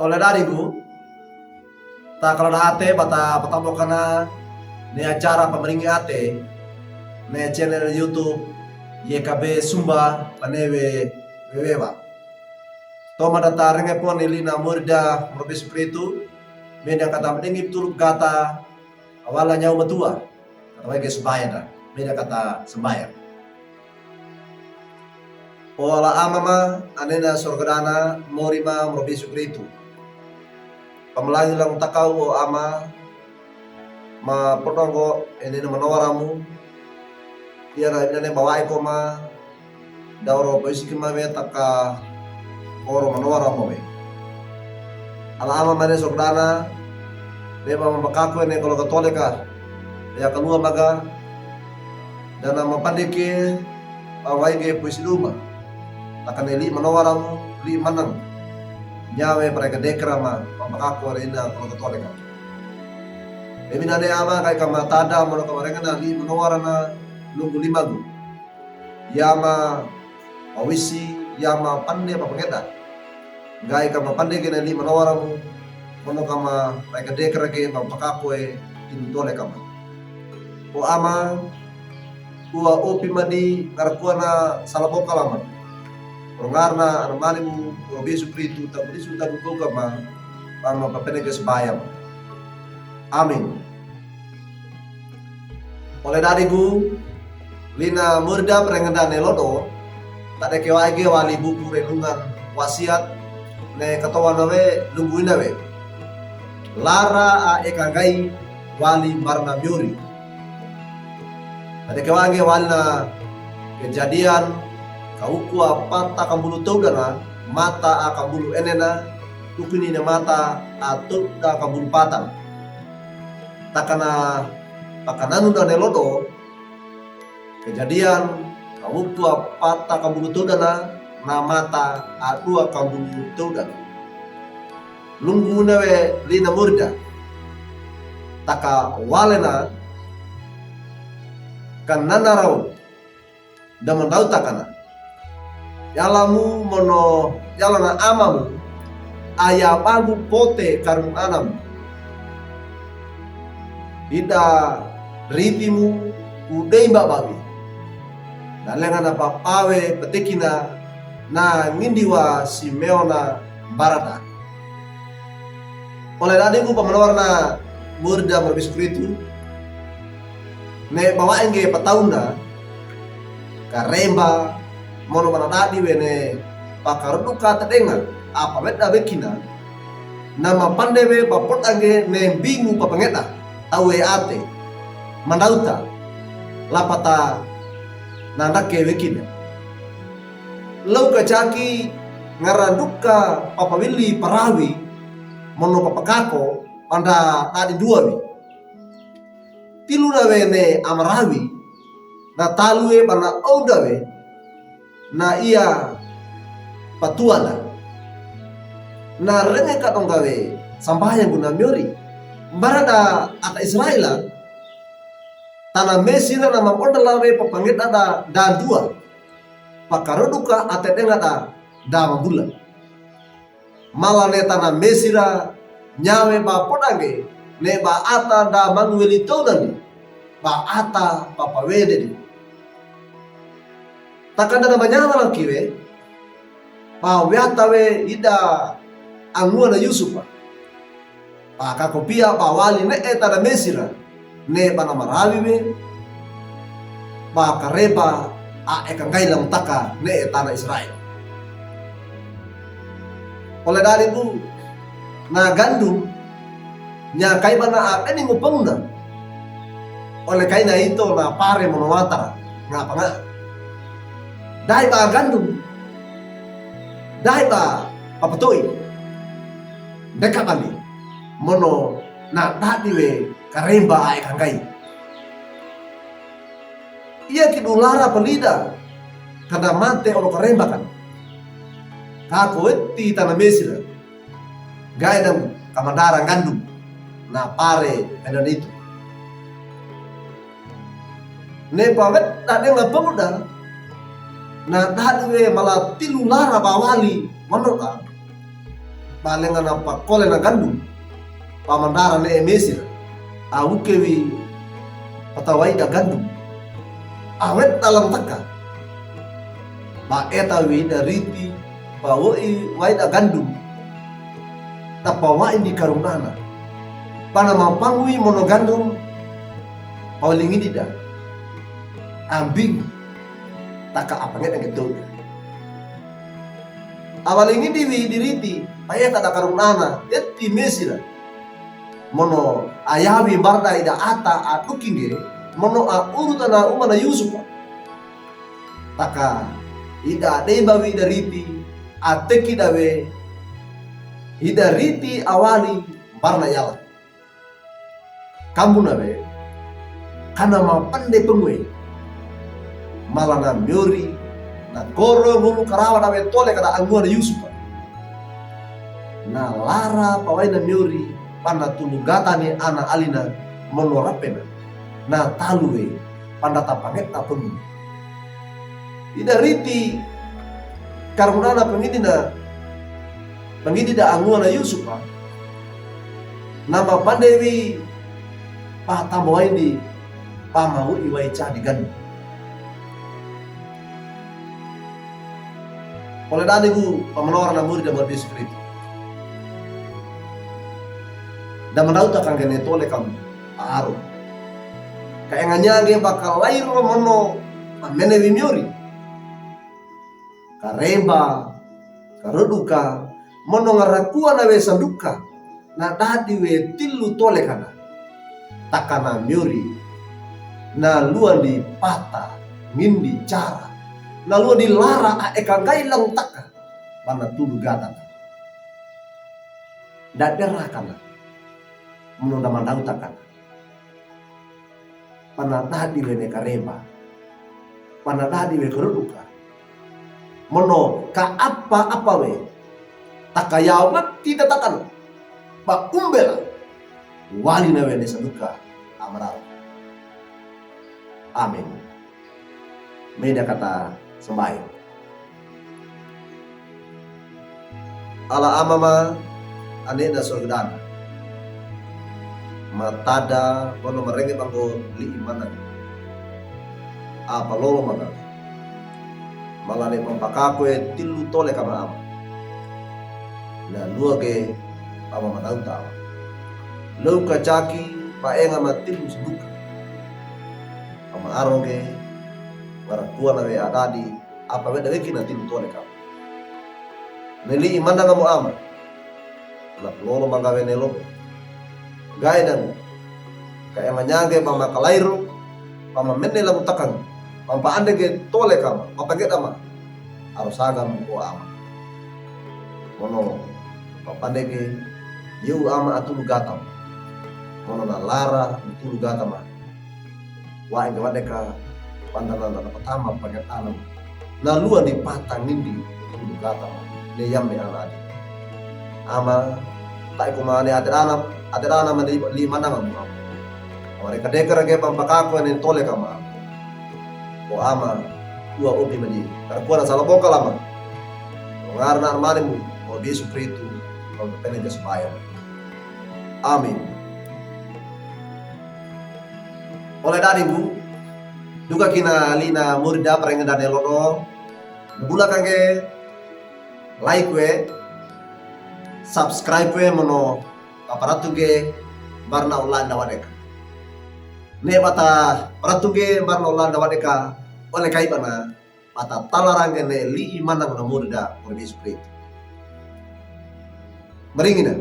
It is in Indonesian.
Oleh dariku, tak kalau ate bata pertama kana ne acara pemeringi ate ne channel YouTube YKB Sumba panewe wewewa. Toma data renge pon ilina murda merbis itu medan kata mendengi turut kata awala nyau matua kata wege sembahyang dah medan kata sembahyang. Ola amama anena sorgadana morima merbis itu. Pemelangi lang takau o ama ma potonggo ini menawaramu tiara ini bawai koma dauro posisi kema taka oro menawaramu be ala ama mane sokdana leba makaku ini kalau katolika ya kalua maga dan nama pandeke bawai ge posisi rumah takkan eli menawaramu li manang nyawe mereka dekrama pamakaku arena kalau katolika. Emi nane ama kai kama tada mono kamaranga na li manowarana lungu limagu. Yama awisi yama pande papangeta. Gai kama pande kena li manowaramu mono kama mereka dekra ke pamakaku e intole kama. O ama ua opi madi ngarkuana salaboka lama. Rongarna anamalimu Robesu Pritu tak berisu tak buka ma pama papene ke sebayam. Amin. Oleh dariku lina murda perengandane lodo tak ada kewage wali buku renungan wasiat ne katawa nawe lungguin nawe lara a ekagai wali marna miuri ada kewage walna kejadian kauku apa tak kambulu taudana mata akan bulu enena tukuni na mata atau da kambulu patang takana pakananu dan nelodo kejadian kauku apa tak kambulu taudana na mata atau kambulu taudana lunggu nawe lina murda taka walena kanana rau daman rau takana yalamu mono yalana amamu ayapagu pote karung anam ida ritimu udei mbak babi dalengana papawe petekina na ngindiwa si meona barata oleh adikku pemenowarna murda berbiskuitu ne bawa enge patauna karemba mono mana nadi wene pakaruduka tedenga apa beda bekina nama pandewe bapot ange ne bingu papangeta tawe ate mandauta lapata nandake bekina lau kacaki ngaraduka papa willi parawi mono papakako panda tadi dua wi tilu na wene amarawi na talue bana audawe na iya patuana na renge katong gawe sambahyang guna miori barada ata Israela tanah mesira na mapodalawe papangit ada dan dua pakaroduka ate dengata da mabula malane tanah mesira nyawe ba podange ne ba ata da manueli todani ba ata papawede di takanda na banyama lang kiwe pa wiatawe ida angua na Yusufa pa kakopia pa wali ne eta na mesira ne pa na marawi we pa kareba a ekangay lang taka ne eta na Israel oleh dari bu na gandum nya kay ba na apening upang na oleh kay na ito na pare monowatara nga pa nga dahil ba gandum dahil ba papatoy deka kami mono na tadiwe karemba ay kangkay iya kinulara palida kada mate olo karemba kan kako eti tanah mesir gaya ng kamandarang gandum na pare edan itu ne pawet tadi nga pemuda na tadiwe malah tilulara bawali manota balengan apa kole na gandum pamandara ne emesir awukewi patawai da gandum awet dalam taka ba etawi da riti ba wai da gandum tapawai di karunana pana mampangui mono gandum paulingi dida ambing taka apa ngene gitu awalingi diwi diriti paya tada karunana eti mesira mono ayawi barda ida ata atukinge mono urutana umana Yusuf taka ida debawi dariti ateki dawe ida riti awali barna yala kamu nawe kana ma pande pengwe malana myori na koro ngulu karawa nawe tole kada angua na Yusuf na lara pawai na myori pana tulugata ni ana alina monorapena na talue panda tapanget na pengwe ida riti karunana pengidi da angua na Yusuf nama pandewi patamawai di pamau iwai cah digan oleh dani gu pamanora na muri da Morbi Sukritu da manauta kang gene tole kam aro kaenganya ge bakal lair mono amene wimiori karemba karoduka mono ngarakua na we sanduka na dadi we tilu tole kana takana myuri na luan di pata ngindi cara na luan di lara eka gailang taka mana tulu gata dadera kana mono da mandau takana pana dadi we ne karemba pana dadi we karoduka mono ka apa we takayawa tidak takan ba umbela wali na wene saduka amaral amin meda kata sembahyang ala amama ane na sorgana matada kono merenge bango li imanan apa lolo maga malane pampakakwe tilu tole kama ama na lua ke ama manauta lau kacaki paenga matilu seduka ama aroge ngarakua na we adadi apa we daweki na tilu tole kama neli imanda ngamu ama na lolo magawe nelo gaidan kaya manyage pama kalairu pama menne lamu takang pampa ande ke tole kama papaget ama harus agam ko ama mono papandege yu ama atulu gatam mono na lara atulu gatam wa inga wadeka pandana na pertama paget alam na luan di patang nindi atulu gatam ne yamme aladi ama tak kumane aderana mandi lima nama mu mereka dekar ke pampakako ne tole kama ko ama dua obi mandi karkuana salah bokal ama ngarna armanimu Morbi Sukritu kalau pengen supaya amin oleh dari bu duka kina lina murda perengen dan elono bula kange like we subscribe we mono aparatuge barna ulanda wadeka ne bata paratuge barna ulanda wadeka oleh kai bana bata talarangene li imanang na murda Morbi Sukritu meringina